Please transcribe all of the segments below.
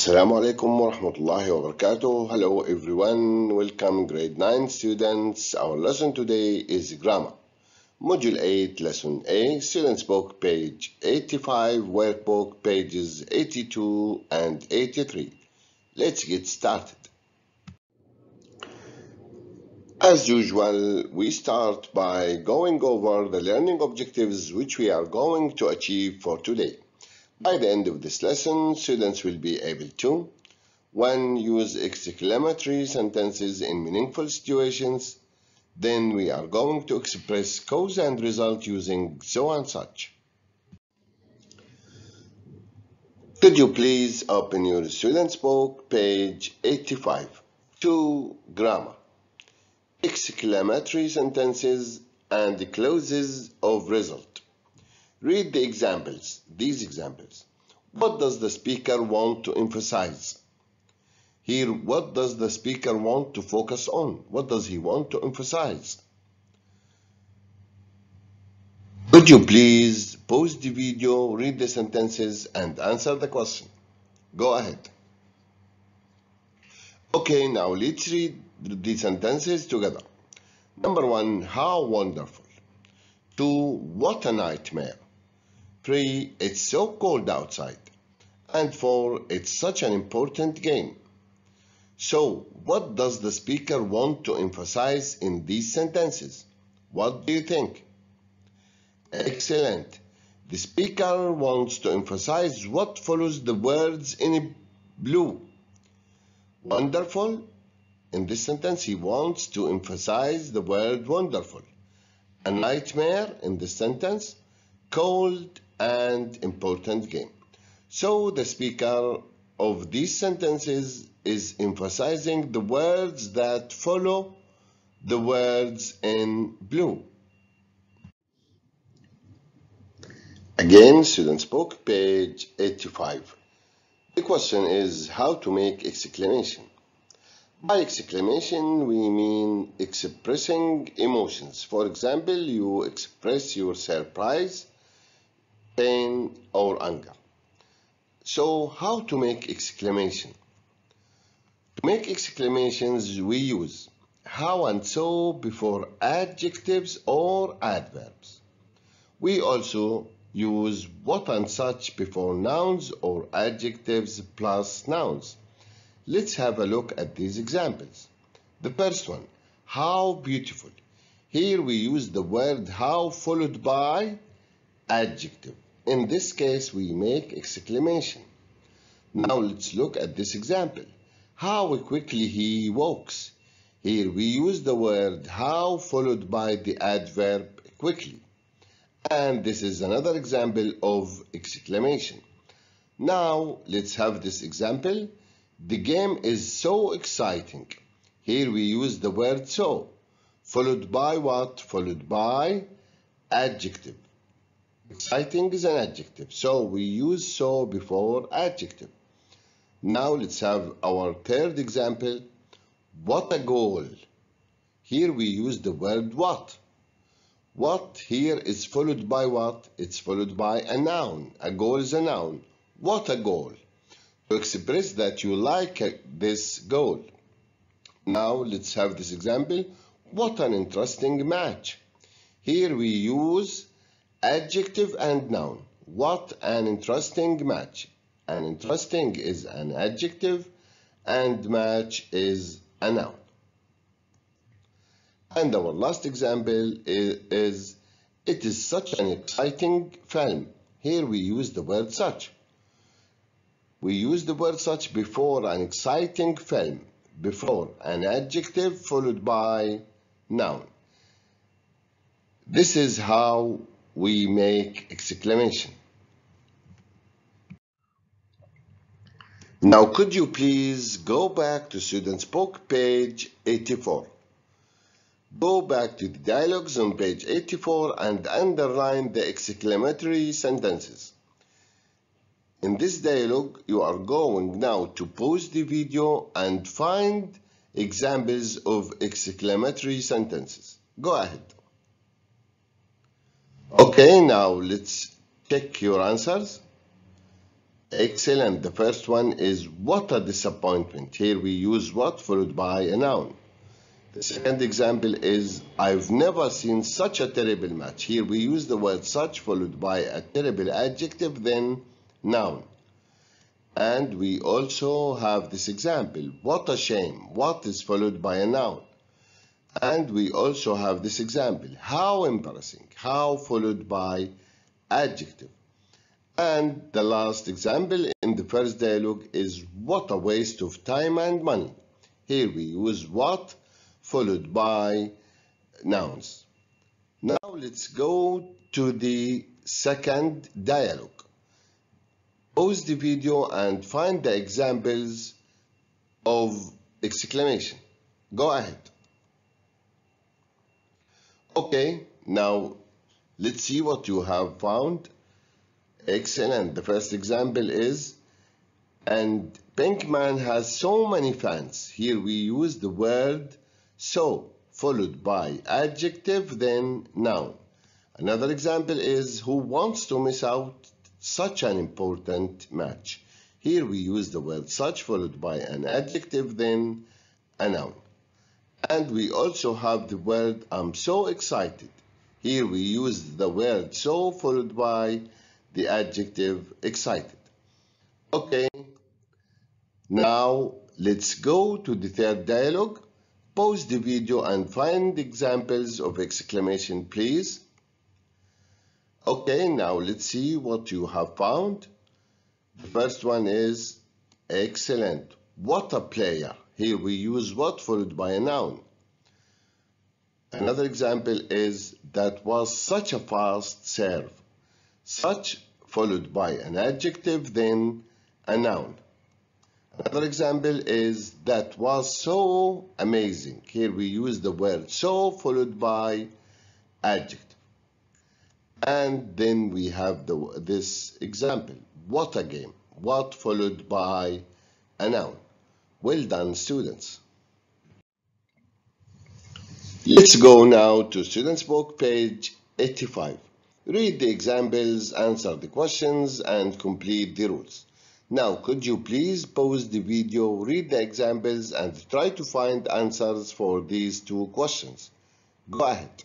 Assalamu alaikum wa rahmatullahi wa barakatuh. Hello everyone, welcome grade 9 students. Our lesson today is grammar. Module 8, lesson A, students book page 85, workbook pages 82 and 83. Let's get started. As usual, we start by going over the learning objectives which we are going to achieve for today. By the end of this lesson, students will be able to 1. Use exclamatory sentences in meaningful situations. Then we are going to express cause and result using so and such. Could you please open your student's book, page 85, to grammar, exclamatory sentences, and clauses of result. Read the examples, these examples. What does the speaker want to emphasize? Here, what does the speaker want to focus on? What does he want to emphasize? Could you please pause the video, read the sentences, and answer the question? Go ahead. Okay, now let's read the sentences together. Number 1, how wonderful. 2, what a nightmare. 3, it's so cold outside. And 4, it's such an important game. So, what does the speaker want to emphasize in these sentences? What do you think? Excellent. The speaker wants to emphasize what follows the words in blue. Wonderful. In this sentence, he wants to emphasize the word wonderful. A nightmare in this sentence, cold and important game. So the speaker of these sentences is emphasizing the words that follow the words in blue. Again, students' book, page 85. The question is how to make exclamation. By exclamation, we mean expressing emotions. For example, you express your surprise, pain, or anger. So, how to make exclamation? To make exclamations, we use how and so before adjectives or adverbs. We also use what and such before nouns or adjectives plus nouns. Let's have a look at these examples. The first one, how beautiful. Here we use the word how followed by adjective. In this case, we make exclamation. Now let's look at this example. How quickly he walks. Here we use the word how followed by the adverb quickly. And this is another example of exclamation. Now let's have this example. The game is so exciting. Here we use the word so, followed by what? Followed by adjective. Exciting is an adjective, so we use so before adjective. Now let's have our third example. What a goal. Here we use the word what. What here is followed by what? It's followed by a noun. A goal is a noun. What a goal. To express that you like this goal. Now let's have this example. What an interesting match. Here we use adjective and noun. What an interesting match. An interesting is an adjective and match is a noun. And our last example is it is such an exciting film. Here we use the word such. We use the word such before an exciting film, before an adjective followed by noun. This is how we make exclamation. Now could you please go back to student's book, page 84. Go back to the dialogues on page 84 and underline the exclamatory sentences. In this dialogue, you are going now to pause the video and find examples of exclamatory sentences. Go ahead. Okay, now let's check your answers. Excellent. The first one is what a disappointment. Here we use what followed by a noun. The second example is I've never seen such a terrible match. Here we use the word such followed by a terrible adjective, then noun. And we also have this example, what a shame. What is followed by a noun. And we also have this example, how embarrassing. How followed by adjective. And the last example in the first dialogue is what a waste of time and money. Here we use what followed by nouns. Now let's go to the second dialogue. Pause the video and find the examples of exclamation. Go ahead. Okay, now let's see what you have found. Excellent. The first example is, and Pinkman has so many fans. Here we use the word so followed by adjective, then noun. Another example is, who wants to miss out such an important match. Here we use the word such followed by an adjective, then a noun. And we also have the word I'm so excited. Here we use the word so followed by the adjective excited. Okay, now let's go to the third dialogue. Pause the video and find examples of exclamation, please. Okay, now let's see what you have found. The first one is, excellent. What a player. Here we use what followed by a noun. Another example is, that was such a fast serve. Such followed by an adjective, then a noun. Another example is, that was so amazing. Here we use the word so followed by adjective. And then we have this example, what a game. What followed by a noun. Well done, students. Let's go now to Students' Book, page 85. Read the examples, answer the questions, and complete the rules. Now, could you please pause the video, read the examples, and try to find answers for these two questions. Go ahead.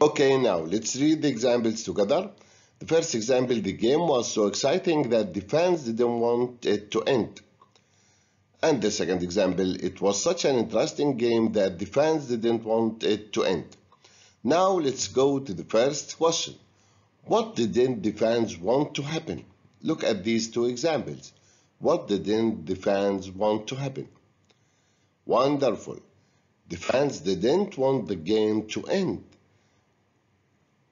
Okay, now let's read the examples together. The first example, the game was so exciting that the fans didn't want it to end. And the second example, it was such an interesting game that the fans didn't want it to end. Now let's go to the first question. What didn't the fans want to happen? Look at these two examples. What didn't the fans want to happen? Wonderful. The fans didn't want the game to end.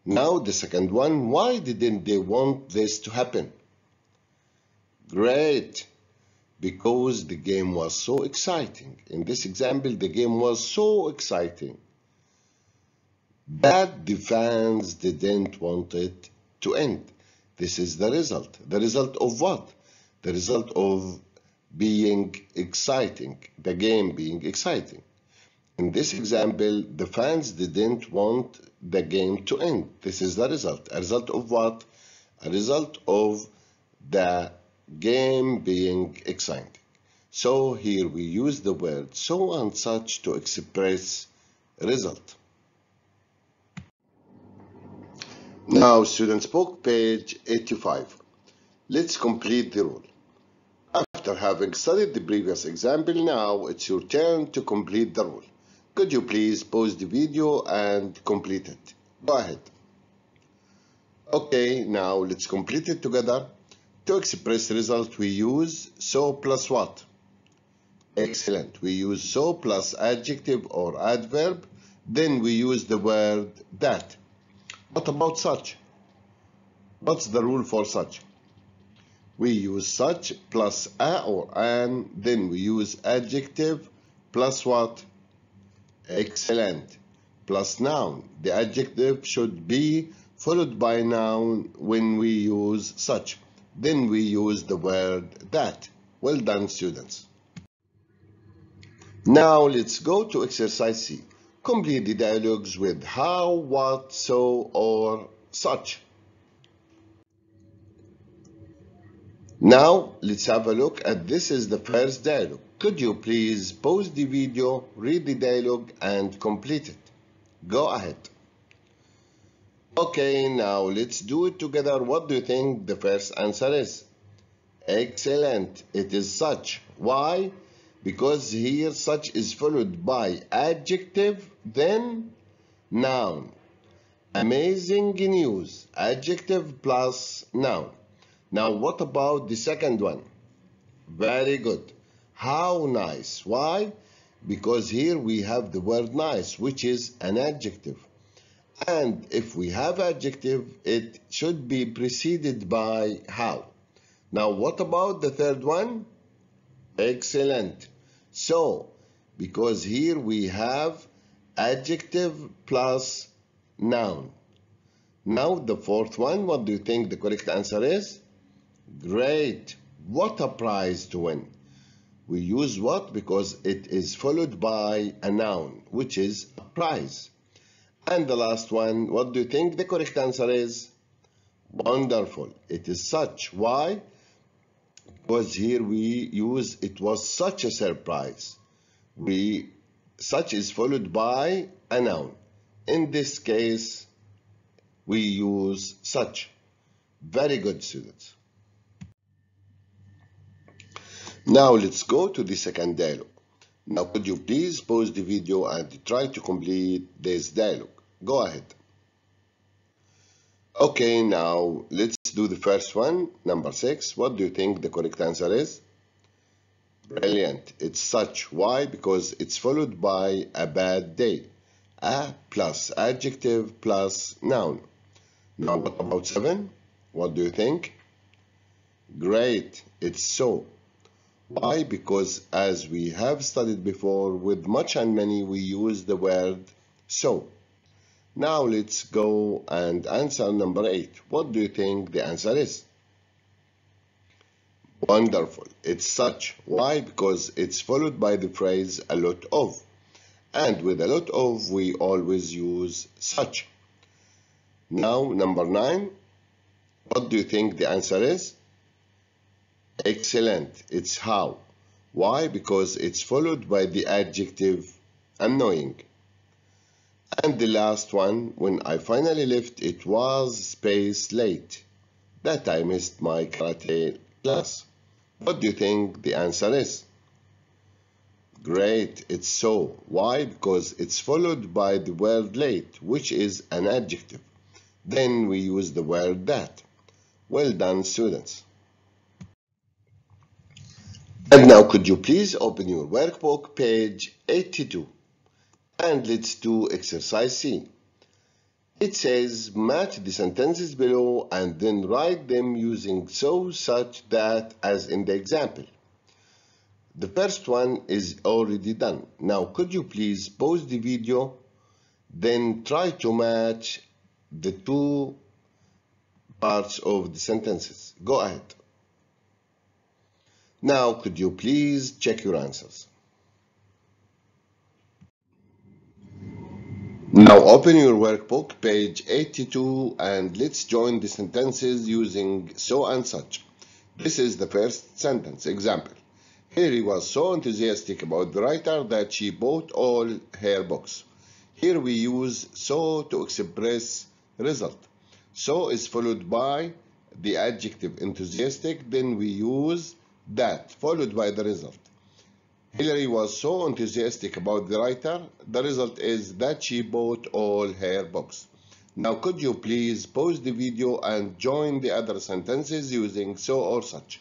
Now the second one, why didn't they want this to happen? Great, because the game was so exciting. In this example, the game was so exciting that the fans didn't want it to end. This is the result. The result of what? The result of being exciting, the game being exciting. In this example, the fans didn't want the game to end. This is the result. A result of what? A result of the game being exciting. So here we use the word so and such to express result. Now, Students' Book, page 85. Let's complete the rule. After having studied the previous example, now it's your turn to complete the rule. Could you please pause the video and complete it? Go ahead. Okay, now let's complete it together. To express result, we use so plus what? Excellent. We use so plus adjective or adverb. Then we use the word that. What about such? What's the rule for such? We use such plus a or an. Then we use adjective plus what? Excellent. Plus noun. The adjective should be followed by noun when we use such. Then we use the word that. Well done, students. Now let's go to exercise C. Complete the dialogues with how, what, so, or such. Now, let's have a look at this is the first dialogue. Could you please pause the video, read the dialogue, and complete it? Go ahead. Okay, now let's do it together. What do you think the first answer is? Excellent. It is such. Why? Because here such is followed by adjective, then noun. Amazing news. Adjective plus noun. Now what about the second one? Very good. How nice. Why? Because here we have the word nice, which is an adjective. And if we have adjective, it should be preceded by how. Now, what about the third one? Excellent. So, because here we have adjective plus noun. Now, the fourth one, what do you think the correct answer is? Great. What a prize to win. We use what? Because it is followed by a noun, which is a prize. And the last one, what do you think the correct answer is? Wonderful. It is such. Why? Because here we use it was such a surprise. Such is followed by a noun. In this case, we use such. Very good, students. Now let's go to the second dialogue. Now could you please pause the video and try to complete this dialogue? Go ahead. Okay, now let's do the first one, number 6. What do you think the correct answer is? Brilliant. It's such. Why? Because it's followed by a bad day. A plus adjective plus noun. Now what about 7? What do you think? Great. It's so. Why? Because as we have studied before, with much and many, we use the word so. Now let's go and answer number 8. What do you think the answer is? Wonderful. It's such. Why? Because it's followed by the phrase a lot of. And with a lot of, we always use such. Now, number 9. What do you think the answer is? Excellent. It's how. Why? Because it's followed by the adjective annoying. And the last one, when I finally left, it was space late. That I missed my karate class. What do you think the answer is? Great. It's so. Why? Because it's followed by the word late, which is an adjective. Then we use the word that. Well done, students. And now could you please open your workbook, page 82. And let's do exercise C. It says match the sentences below and then write them using so, such, that as in the example. The first one is already done. Now could you please pause the video, then try to match the two parts of the sentences. Go ahead. Now could you please check your answers. Now open your workbook, page 82, and let's join the sentences using so and such. This is the first sentence. Example. Here he was so enthusiastic about the writer that she bought all her books. Here we use so to express result. So is followed by the adjective enthusiastic, then we use that followed by the result. Hillary was so enthusiastic about the writer, the result is that she bought all her books. Now could you please pause the video and join the other sentences using so or such.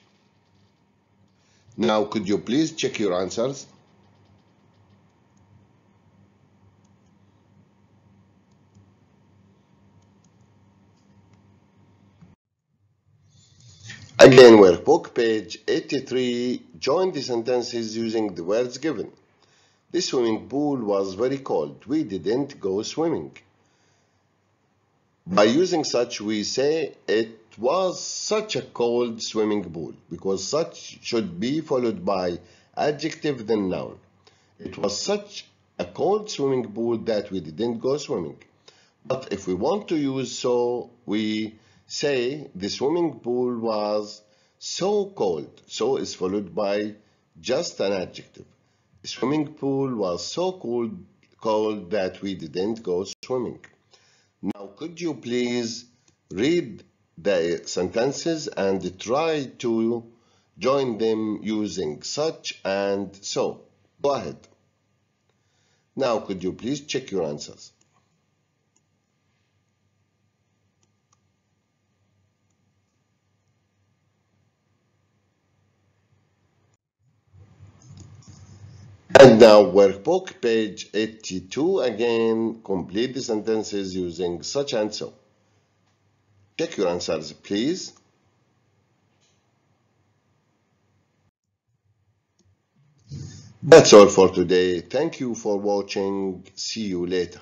Now could you please check your answers. Again, workbook, page 83, join the sentences using the words given. The swimming pool was very cold. We didn't go swimming. By using such, we say it was such a cold swimming pool, because such should be followed by adjective then noun. It was such a cold swimming pool that we didn't go swimming. But if we want to use so, we say the swimming pool was So cold. So is followed by just an adjective. The swimming pool was so cold that we didn't go swimming. Now, could you please read the sentences and try to join them using such and so? Go ahead. Now, could you please check your answers? And now, workbook page 82 again, complete the sentences using such and so. Check your answers, please. That's all for today. Thank you for watching. See you later.